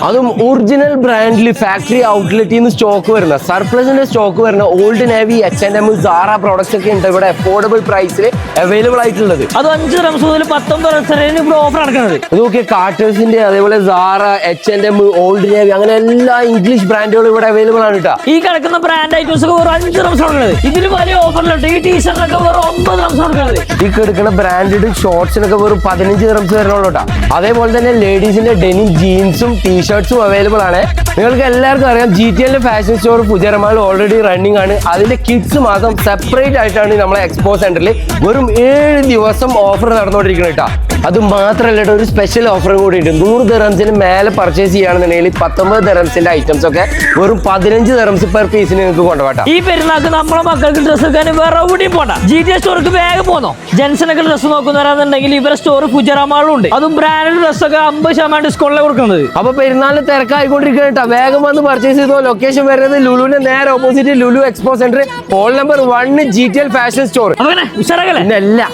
അതും ഒറിജിനൽ ബ്രാൻഡിൽ ഫാക്ടറി ഔട്ട്ലെറ്റിൽ സ്റ്റോക്ക് വരുന്ന സർപ്ലസിന്റെ സ്റ്റോക്ക് വരുന്ന Old Navy H&M Zara products ഒക്കെ ഉണ്ട് ഇവിടെ അഫോർഡബിൾ പ്രൈസിൽ അവൈലബിൾ ആയിട്ടുള്ളത്. അത് 5 റംസ് മുതൽ 19 റംസ് വരെ ഇവിടെ ഓഫർ നടക്കുന്നത്. ഇതൊക്കെ കാർട്ടേഴ്സിന്റെ അതേപോലെ സാറ H&M ഓൾഡ് നേവി അങ്ങനെ എല്ലാ ഇംഗ്ലീഷ് ബ്രാൻഡുകളും ഇവിടെ അവൈലബിൾ ആണ് കേട്ടോ. ഈ കിടക്കുന്ന ബ്രാൻഡ് ഐറ്റംസ് ഒക്കെ വെറും 5 റംസ് ആണ്. ഇതിൽ വലിയ ഓഫറിലുണ്ട്. ഈ ടീഷർട്ടൊക്കെ വെറും 9 റംസ് ആണ്. ഈ കിടക്കുന്ന ബ്രാൻഡഡ് ഷോർട്സിനൊക്കെ വെറും 15 റംസ് വരണുള്ളൂ കേട്ടോ. അതേപോലെ തന്നെ ലേഡീസിന്റെ ഡെനിം ജീൻസും ടീഷർട്സും അവൈലബിൾ ആണ്. നിങ്ങൾക്ക് എല്ലാവർക്കും അറിയാം GTL fashion store Fujairah mall already running ആണ്. അതിന്റെ കിഡ്സ് മാത്രം സെപ്പറേറ്റ് ആയിട്ടാണ് നമ്മളെ എക്സ്പോ സെന്ററിൽ വെറും 7 ദിവസം ഓഫർ നടന്നുകൊണ്ടിരിക്കുന്നത് കേട്ടോ. അത് മാത്രമല്ല ഒരു സ്പെഷ്യൽ ഓഫറും കൂടി ഉണ്ട്. 100 ദിറംസിന് മേലെ പർച്ചേസ് ചെയ്യുകയാണെന്നുണ്ടെങ്കിൽ 19 ദിറംസിന്റെ ഐറ്റംസ് ഒക്കെ വെറും 15 ദിറംസ് പെർ പീസിന് നിങ്ങൾക്ക് കൊണ്ടുപോകാം. ഈ പെരുന്നാൾക്ക് നമ്മളെ മക്കൾക്ക് ഡ്രസ്സ് എടുക്കാൻ വേറെ എവിടെയും പോണ്ട. GTL സ്റ്റോർക്ക് വേഗം പോന്നോ. ജെൻസിനൊക്കെ ഡ്രസ്സ് നോക്കുന്നവരാണെന്നുണ്ടെങ്കിൽ ഇവരെ സ്റ്റോർ ഫുജറമാളും ഉണ്ട്. അതും ബ്രാൻഡഡ് ഡ്രസ്സൊക്കെ 50% ഡിസ്കൗണ്ടിലാണ് കൊടുക്കുന്നത്. അപ്പൊ പെരുന്നാളിന് തിരക്കായിക്കൊണ്ടിരിക്കണം കേട്ടോ. വേഗം വന്ന് പർച്ചേസ് ചെയ്തോ. ലൊക്കേഷൻ വരുന്നത് ലുലുവിന്റെ നേരെ opposite Lulu expo centre, hall number 1 GTL fashion store. അങ്ങനെ ഉഷാറാക്കല്ലേ? ഇല്ല